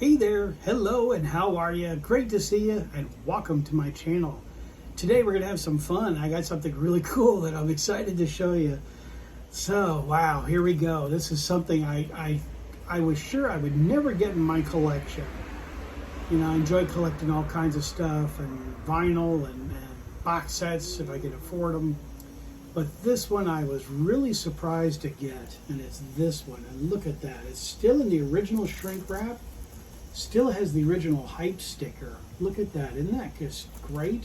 Hey there, hello, and how are you? Great to see you, and welcome to my channel. Today we're gonna have some fun. I got something really cool that I'm excited to show you. So, wow, here we go. This is something I was sure I would never get in my collection. You know, I enjoy collecting all kinds of stuff, and vinyl, and box sets if I can afford them. But this one I was really surprised to get, and it's this one. And look at that. It's still in the original shrink wrap. Still has the original hype sticker. Look at that. Isn't that just great?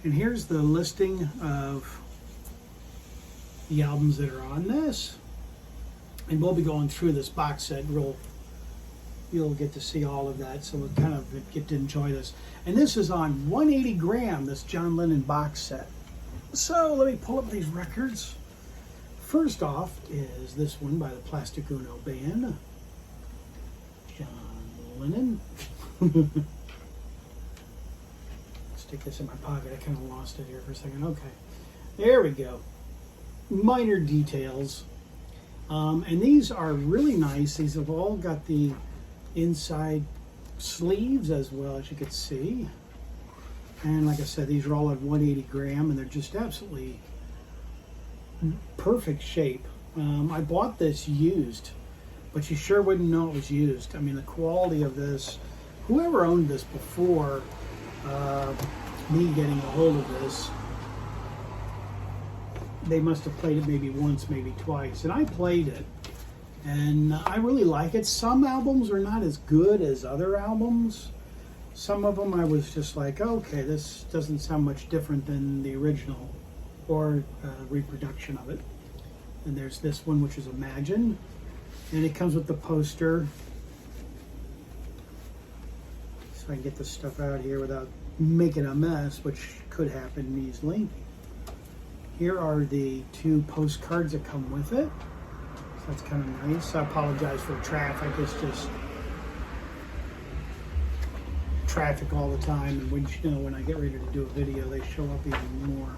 And here's the listing of the albums that are on this. And we'll be going through this box set. You'll get to see all of that, so we'll kind of get to enjoy this. And this is on 180 gram, this John Lennon box set. So let me pull up these records. First off is this one by the Plastic Ono Band. John Lennon. Stick this in my pocket. I kind of lost it here for a second. Okay, there we go. Minor details. And these are really nice. These have all got the inside sleeves as well, as you can see. And like I said, these are all at 180 gram, and they're just absolutely perfect shape. I bought this used, but you sure wouldn't know it was used. I mean, the quality of this, whoever owned this before me getting a hold of this, they must have played it maybe once, maybe twice. And I played it, and I really like it. Some albums are not as good as other albums. Some of them I was just like, okay, this doesn't sound much different than the original or reproduction of it. And there's this one, which is Imagine. And it comes with the poster. So I can get this stuff out here without making a mess, which could happen easily. Here are the two postcards that come with it. So that's kind of nice. I apologize for traffic. It's just traffic all the time, and when I get ready to do a video, they show up even more.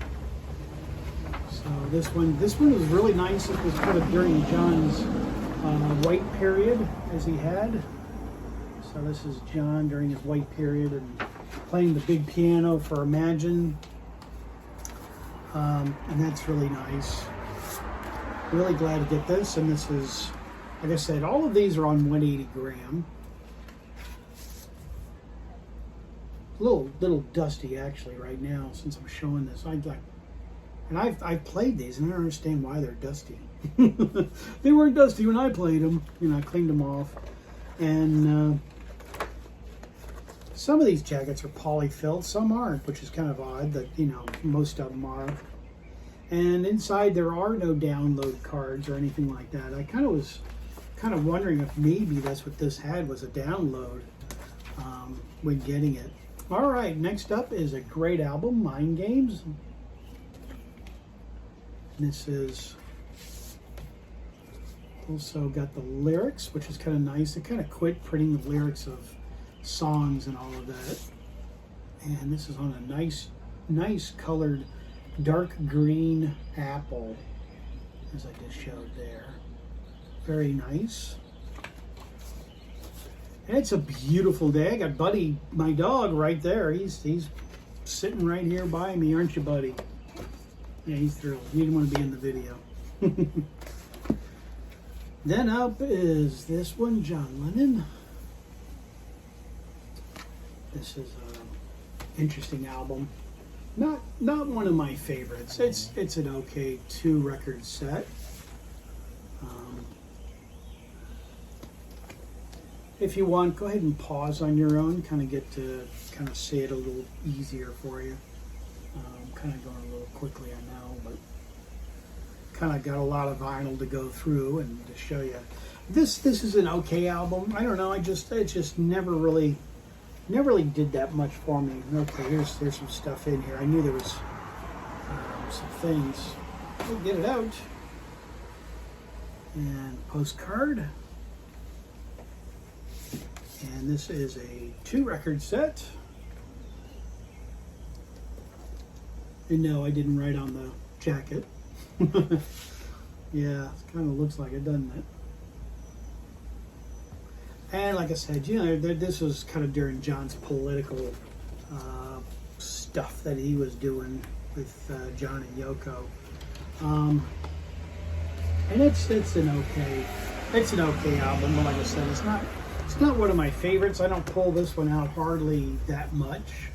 So this one is really nice. It was put up during John's white period, as he had. So this is John during his white period and playing the big piano for Imagine, and that's really nice. Really glad to get this, and this is, like I said, all of these are on 180 gram. A little dusty actually right now since I'm showing this. I've played these and I don't understand why they're dusty. They weren't dusty when I played them. You know, I cleaned them off. And some of these jackets are polyfilled, some aren't, which is kind of odd that, you know, most of them are. And inside there are no download cards or anything like that. I was kind of wondering if maybe that's what this had, was a download when getting it. All right, next up is a great album, Mind Games. This is also got the lyrics, which is kind of nice. They kind of quit printing the lyrics of songs and all of that. And this is on a nice colored dark green apple, as I just showed there. Very nice. And it's a beautiful day. I got Buddy, my dog, right there. He's sitting right here by me, aren't you, Buddy? Yeah, he's thrilled. He didn't want to be in the video. Then up is this one, John Lennon. This is an interesting album. Not one of my favorites. It's an okay 2-record set. If you want, go ahead and pause on your own, kind of get to kind of see it a little easier for you. Kind of going a little quickly, I know, but kind of got a lot of vinyl to go through and to show you. This is an okay album. I don't know. It just never really did that much for me. Okay, here's some stuff in here. I knew there was some things. We'll get it out. And postcard. And this is a 2-record set. And no, I didn't write on the jacket. Yeah, it kind of looks like it, doesn't it? And like I said, this was kind of during John's political stuff that he was doing with John and Yoko. And it's an okay album, but like I said, it's not one of my favorites. I don't pull this one out hardly that much.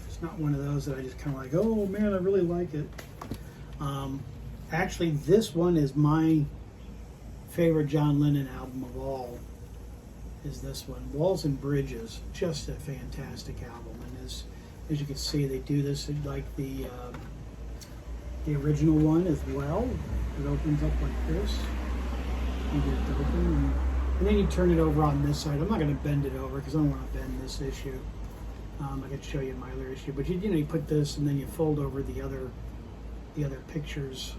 It's not one of those that I just kind of like, oh man, I really like it. Actually, this one is my favorite John Lennon album of all. Is this one, Walls and Bridges? Just a fantastic album, and as you can see, they do this like the original one as well. It opens up like this. You get it open, and then you turn it over on this side. I'm not going to bend it over because I don't want to bend this issue. I could show you my other issue, but you put this and then you fold over the other pictures,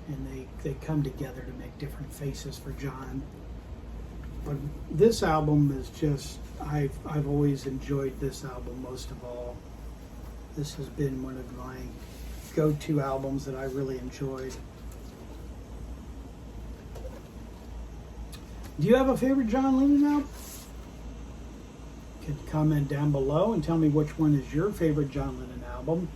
and they come together to make different faces for John. But this album is just, I've always enjoyed this album most of all. This has been one of my go-to albums that I really enjoyed. Do you have a favorite John Lennon album? You can comment down below and tell me which one is your favorite John Lennon album.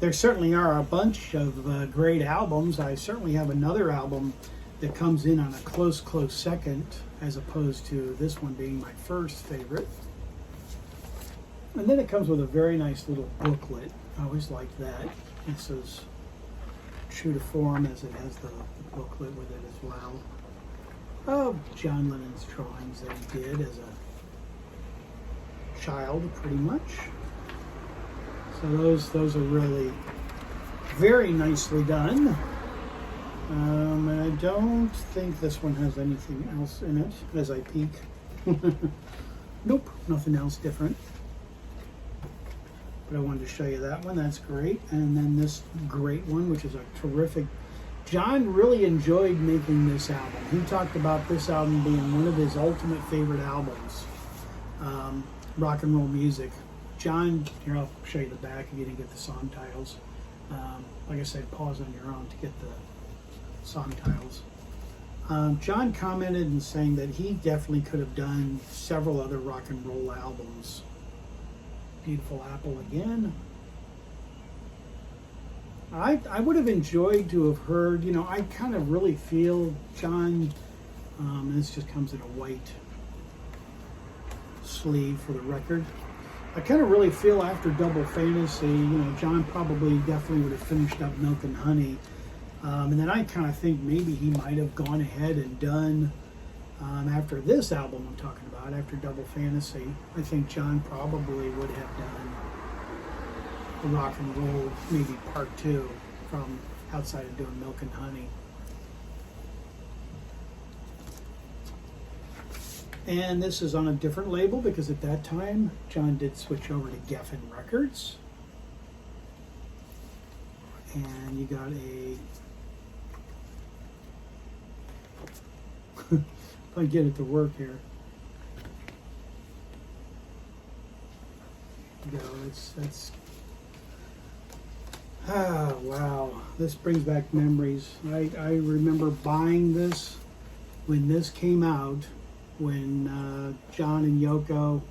There certainly are a bunch of great albums. I certainly have another album that comes in on a close second, as opposed to this one being my first favorite. And then it comes with a very nice little booklet. I always like that. This is true to form, as it has the booklet with it as well, of John Lennon's drawings that he did as a child, pretty much. So those are really very nicely done. And I don't think this one has anything else in it as I peek. Nope, nothing else different. But I wanted to show you that one. That's great. And then this great one, which is a terrific. John really enjoyed making this album. He talked about this album being one of his ultimate favorite albums. Rock and roll music. John, here, I'll show you the back if you didn't get the song titles. Like I said, pause on your own to get the song titles. John commented and saying that he definitely could have done several other rock and roll albums. Beautiful Apple again. I would have enjoyed to have heard, I kind of really feel John, this just comes in a white sleeve for the record. I kind of really feel after Double Fantasy, John probably definitely would have finished up Milk and Honey. And then I kind of think maybe he might have gone ahead and done, after this album I'm talking about, after Double Fantasy, I think John probably would have done the Rock and Roll, maybe part 2, from outside of doing Milk and Honey. And this is on a different label because at that time John did switch over to Geffen Records. And you got a if I get it to work here. Go, that's wow, this brings back memories. I remember buying this when this came out, when John and Yoko,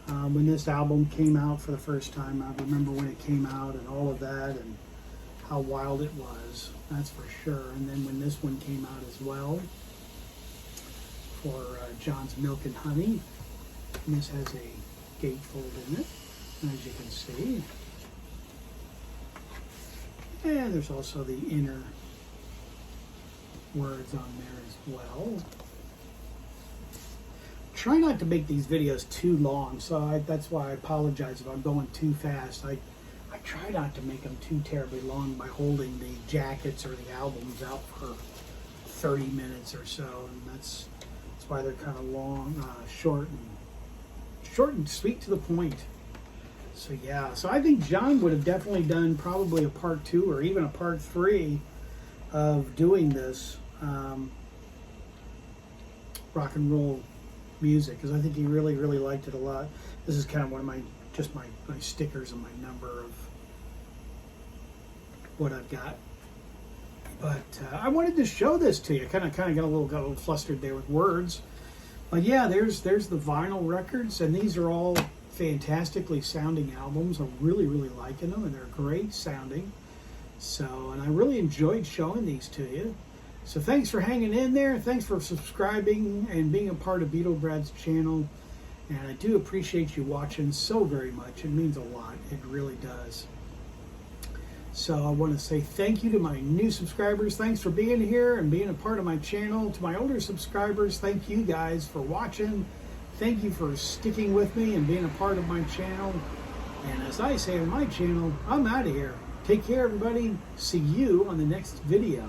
when this album came out for the first time. I remember when it came out and all of that and how wild it was, that's for sure. And then when this one came out as well, for John's Milk and Honey, and this has a gatefold in it, as you can see. And there's also the inner words on there as well. Try not to make these videos too long, so that's why I apologize if I'm going too fast. I try not to make them too terribly long by holding the jackets or the albums out for 30 minutes or so, and that's why they're kind of long, short and sweet to the point. So yeah, so I think John would have definitely done probably a part 2 or even a part 3 of doing this rock and roll music, because I think he really liked it a lot. This is kind of one of my stickers and my number of what I've got. But I wanted to show this to you. Kind of got a little flustered there with words. But yeah, there's the vinyl records, and these are all fantastically sounding albums. I'm really, really liking them, and they're great sounding. So, and I really enjoyed showing these to you. So thanks for hanging in there. Thanks for subscribing and being a part of Beatle Brad's channel. And I do appreciate you watching so very much. It means a lot. It really does. So I want to say thank you to my new subscribers. Thanks for being here and being a part of my channel. To my older subscribers, thank you guys for watching. Thank you for sticking with me and being a part of my channel. And as I say on my channel, I'm out of here. Take care, everybody. See you on the next video.